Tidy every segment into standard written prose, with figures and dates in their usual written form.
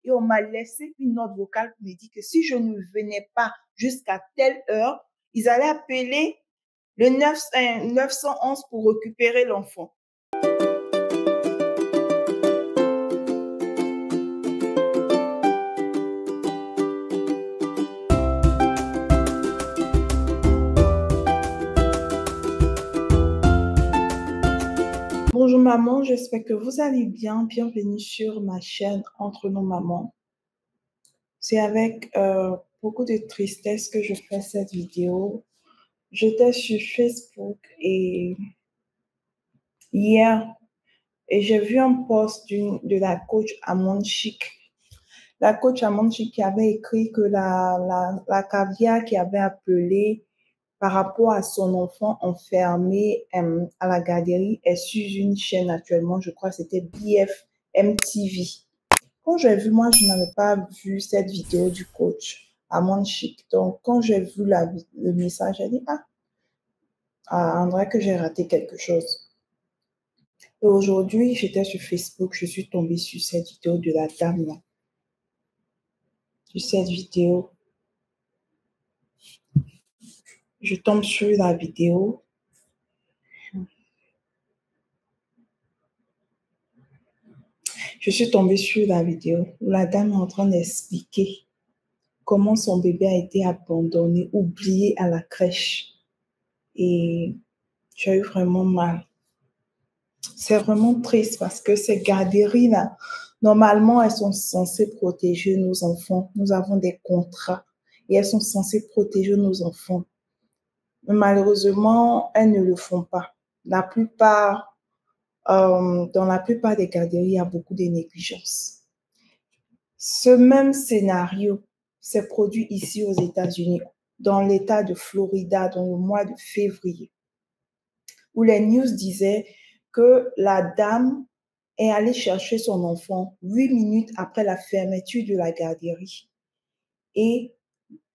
et on m'a laissé une note vocale pour me dire que si je ne venais pas jusqu'à telle heure, ils allaient appeler le 911 pour récupérer l'enfant. Bonjour maman, j'espère que vous allez bien. Bienvenue sur ma chaîne Entre nos mamans. C'est avec beaucoup de tristesse que je fais cette vidéo. J'étais sur Facebook hier et j'ai vu un post de la coach Amande Chic. La coach Amande Chic qui avait écrit que la caviar qui avait appelé par rapport à son enfant enfermé à la garderie est sur une chaîne actuellement, je crois que c'était BFM-TV. Quand j'ai vu, moi, je n'avais pas vu cette vidéo du coach Amande Chic. Donc, quand j'ai vu le message, j'ai dit, on dirait que j'ai raté quelque chose. Et aujourd'hui, j'étais sur Facebook, je suis tombée sur cette vidéo de la dame là. Sur cette vidéo. Je tombe sur la vidéo. Je suis tombée sur la vidéo où la dame est en train d'expliquer comment son bébé a été abandonné, oublié à la crèche. Et j'ai eu vraiment mal. C'est vraiment triste parce que ces garderies-là, normalement, elles sont censées protéger nos enfants. Nous avons des contrats et elles sont censées protéger nos enfants. Mais malheureusement, elles ne le font pas. Dans la plupart des garderies, il y a beaucoup de négligence. Ce même scénario s'est produit ici aux États-Unis, dans l'État de Florida, dans le mois de février, où les news disaient que la dame est allée chercher son enfant 8 minutes après la fermeture de la garderie. Et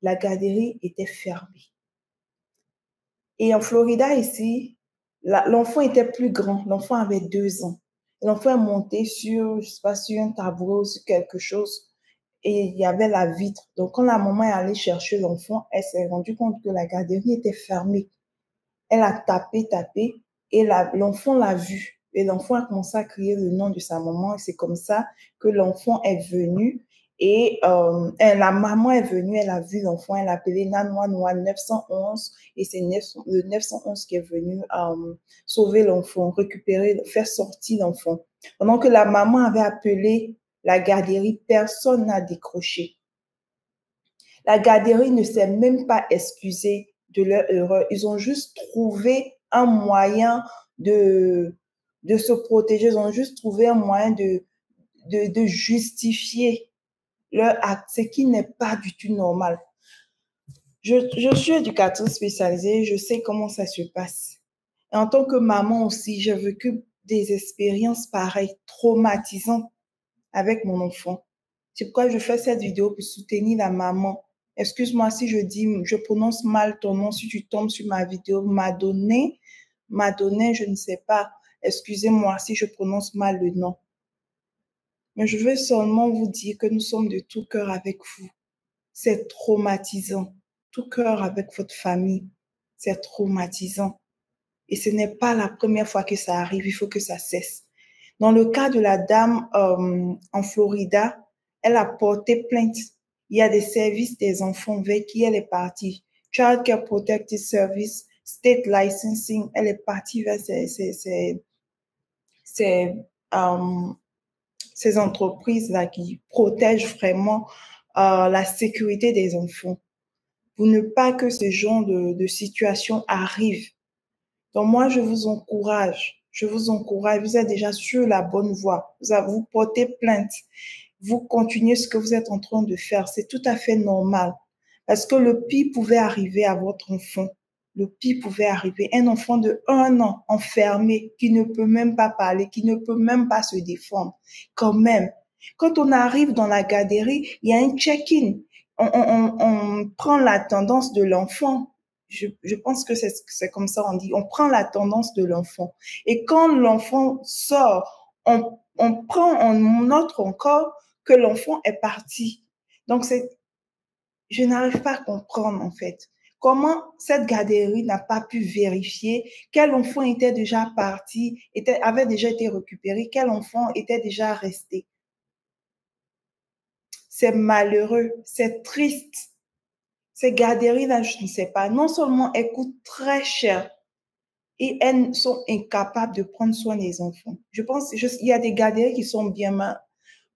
la garderie était fermée. Et en Florida, ici, l'enfant était plus grand. L'enfant avait 2 ans. L'enfant est monté sur, je sais pas, sur un tabouret ou sur quelque chose. Et il y avait la vitre. Donc, quand la maman est allée chercher l'enfant, elle s'est rendue compte que la garderie était fermée. Elle a tapé, et l'enfant l'a vu. Et l'enfant a commencé à crier le nom de sa maman. Et c'est comme ça que l'enfant est venu. Et la maman est venue, elle a vu l'enfant, elle a appelé 911. Et c'est le 911 qui est venu sauver l'enfant, récupérer, faire sortir l'enfant. Pendant que la maman avait appelé la garderie, personne n'a décroché. La garderie ne s'est même pas excusée de leur erreur. Ils ont juste trouvé un moyen de se protéger. Ils ont juste trouvé un moyen de justifier leur acte, ce qui n'est pas du tout normal. Je suis éducatrice spécialisée, je sais comment ça se passe. Et en tant que maman aussi, j'ai vécu des expériences pareilles, traumatisantes avec mon enfant. C'est pourquoi je fais cette vidéo pour soutenir la maman. Excuse-moi si je prononce mal ton nom, si tu tombes sur ma vidéo, m'a donné, je ne sais pas. Excusez-moi si je prononce mal le nom. Mais je veux seulement vous dire que nous sommes de tout cœur avec vous. C'est traumatisant. Tout cœur avec votre famille. C'est traumatisant. Et ce n'est pas la première fois que ça arrive. Il faut que ça cesse. Dans le cas de la dame en Florida, elle a porté plainte. Il y a des services des enfants vers qui elle est partie. Child Care Protective Service, State Licensing, elle est partie vers ces entreprises-là qui protègent vraiment la sécurité des enfants. Pour ne pas que ce genre de situation arrive. Donc moi, je vous encourage, vous êtes déjà sur la bonne voie, vous portez plainte, vous continuez ce que vous êtes en train de faire, c'est tout à fait normal. Parce que le pire pouvait arriver à votre enfant. Le pire pouvait arriver. Un enfant de 1 an enfermé, qui ne peut même pas parler, qui ne peut même pas se défendre. Quand même, quand on arrive dans la garderie, il y a un check-in. On prend la tendance de l'enfant. Je pense que c'est comme ça on dit. On prend la tendance de l'enfant. Et quand l'enfant sort, on note encore que l'enfant est parti. Donc, je n'arrive pas à comprendre, en fait. Comment cette garderie n'a pas pu vérifier quel enfant était déjà parti, avait déjà été récupéré, quel enfant était déjà resté. C'est malheureux, c'est triste. Ces garderies-là, je ne sais pas, non seulement elles coûtent très cher et elles sont incapables de prendre soin des enfants. Je pense qu'il y a des garderies qui sont bien mal.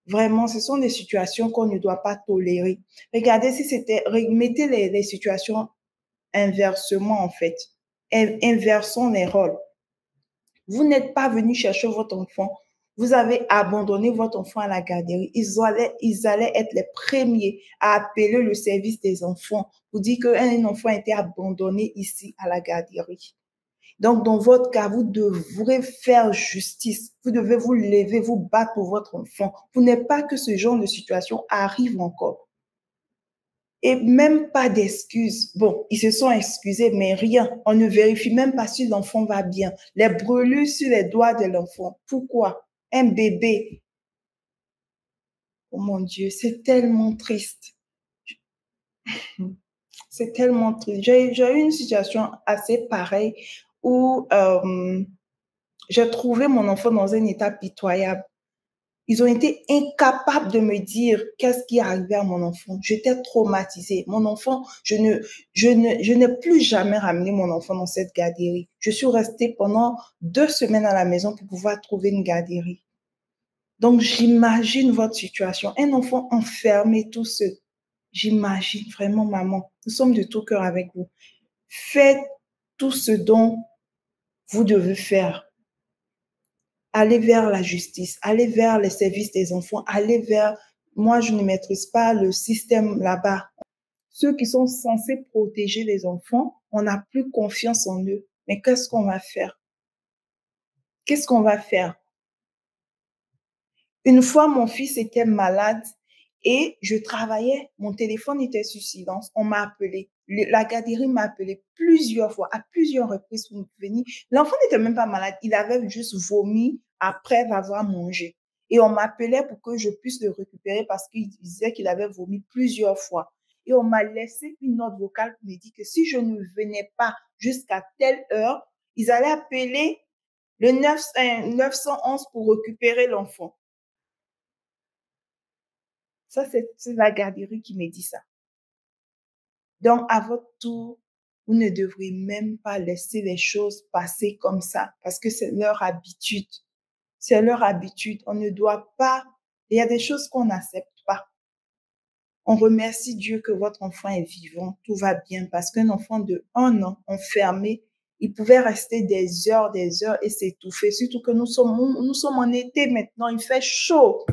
Vraiment, ce sont des situations qu'on ne doit pas tolérer. Regardez si c'était, mettez les situations inversement, en fait. Inversons les rôles. Vous n'êtes pas venu chercher votre enfant. Vous avez abandonné votre enfant à la garderie. Ils allaient être les premiers à appeler le service des enfants pour dire qu'un enfant a été abandonné ici à la garderie. Donc, dans votre cas, vous devrez faire justice. Vous devez vous lever, vous battre pour votre enfant. Vous n'êtes pas que ce genre de situation arrive encore. Et même pas d'excuses. Bon, ils se sont excusés, mais rien. On ne vérifie même pas si l'enfant va bien. Les brûlures sur les doigts de l'enfant. Pourquoi? Un bébé. Oh mon Dieu, c'est tellement triste. C'est tellement triste. J'ai eu une situation assez pareille où j'ai trouvé mon enfant dans un état pitoyable. Ils ont été incapables de me dire qu'est-ce qui est arrivé à mon enfant. J'étais traumatisée. Mon enfant, je n'ai plus jamais ramené mon enfant dans cette garderie. Je suis restée pendant 2 semaines à la maison pour pouvoir trouver une garderie. Donc, j'imagine votre situation. Un enfant enfermé tout seul. J'imagine vraiment, maman. Nous sommes de tout cœur avec vous. Faites tout ce dont vous devez faire. Aller vers la justice, aller vers les services des enfants, aller vers, moi je ne maîtrise pas le système là-bas. Ceux qui sont censés protéger les enfants, on n'a plus confiance en eux. Mais qu'est-ce qu'on va faire? Qu'est-ce qu'on va faire? Une fois, mon fils était malade et je travaillais, mon téléphone était sur silence, on m'a appelé. La garderie m'a appelé plusieurs fois, à plusieurs reprises pour venir. L'enfant n'était même pas malade, il avait juste vomi après avoir mangé. Et on m'appelait pour que je puisse le récupérer parce qu'il disait qu'il avait vomi plusieurs fois. Et on m'a laissé une note vocale pour me dire que si je ne venais pas jusqu'à telle heure, ils allaient appeler le 911 pour récupérer l'enfant. Ça, c'est la garderie qui me dit ça. Donc, à votre tour, vous ne devrez même pas laisser les choses passer comme ça parce que c'est leur habitude. C'est leur habitude. On ne doit pas, il y a des choses qu'on n'accepte pas. On remercie Dieu que votre enfant est vivant, tout va bien parce qu'un enfant de 1 an enfermé, il pouvait rester des heures et s'étouffer. Surtout que nous sommes en été maintenant, il fait chaud.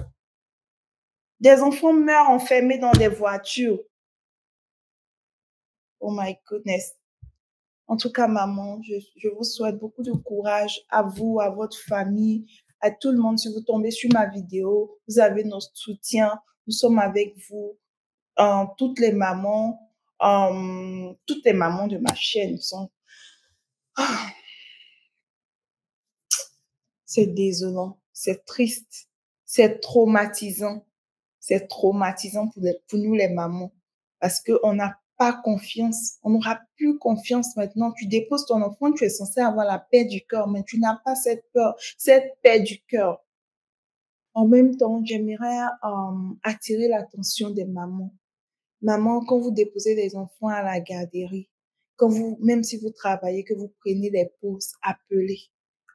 Des enfants meurent enfermés dans des voitures. Oh my goodness. En tout cas, maman, je vous souhaite beaucoup de courage à vous, à votre famille, à tout le monde. Si vous tombez sur ma vidéo, vous avez notre soutien. Nous sommes avec vous. Toutes les mamans de ma chaîne sont... C'est désolant, c'est triste, c'est traumatisant. C'est traumatisant pour nous les mamans parce qu'on n'a pas confiance. On n'aura plus confiance maintenant. Tu déposes ton enfant, tu es censé avoir la paix du cœur, mais tu n'as pas cette peur, cette paix du cœur. En même temps, j'aimerais attirer l'attention des mamans. Maman, quand vous déposez les enfants à la garderie, même si vous travaillez, que vous prenez des pauses, appelez.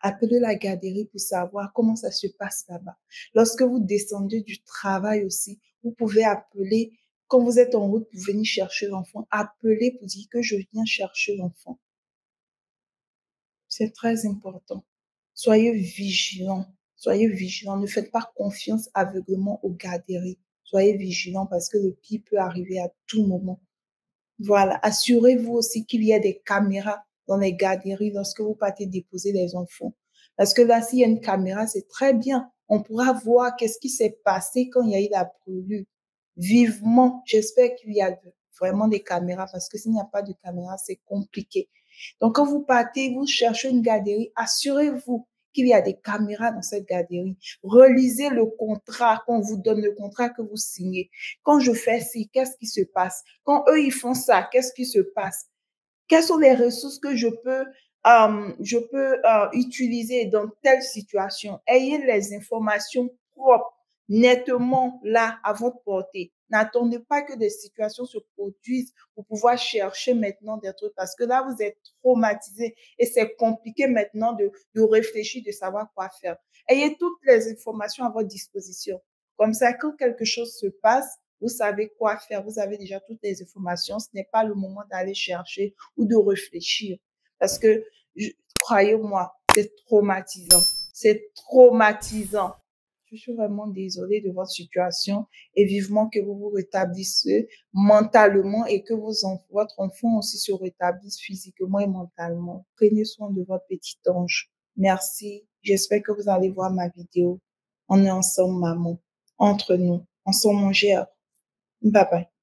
Appelez la garderie pour savoir comment ça se passe là-bas. Lorsque vous descendez du travail aussi, vous pouvez appeler. Quand vous êtes en route pour venir chercher l'enfant, appelez pour dire que je viens chercher l'enfant. C'est très important. Soyez vigilants. Soyez vigilants. Ne faites pas confiance aveuglément aux garderies. Soyez vigilants parce que le pire peut arriver à tout moment. Voilà. Assurez-vous aussi qu'il y ait des caméras dans les garderies lorsque vous partez déposer les enfants. Parce que là, s'il y a une caméra, c'est très bien. On pourra voir qu'est-ce qui s'est passé quand il y a eu la brûlure. Vivement, j'espère qu'il y a vraiment des caméras parce que s'il n'y a pas de caméra, c'est compliqué. Donc, quand vous partez, vous cherchez une garderie, assurez-vous qu'il y a des caméras dans cette garderie. Relisez le contrat qu'on vous donne, le contrat que vous signez. Quand je fais ci, qu'est-ce qui se passe? Quand eux, ils font ça, qu'est-ce qui se passe? Quelles sont les ressources que je peux utiliser dans telle situation? Ayez les informations propres, nettement là à votre portée. N'attendez pas que des situations se produisent pour pouvoir chercher maintenant des trucs parce que là, vous êtes traumatisé et c'est compliqué maintenant de réfléchir, de savoir quoi faire. Ayez toutes les informations à votre disposition. Comme ça, quand quelque chose se passe, vous savez quoi faire, vous avez déjà toutes les informations. Ce n'est pas le moment d'aller chercher ou de réfléchir. Parce que, croyez-moi, c'est traumatisant. C'est traumatisant. Je suis vraiment désolée de votre situation et vivement que vous vous rétablissez mentalement et que votre enfant aussi se rétablisse physiquement et mentalement. Prenez soin de votre petit ange. Merci. J'espère que vous allez voir ma vidéo. On est ensemble, maman. Entre nous. Ensemble, on gère. Bye bye.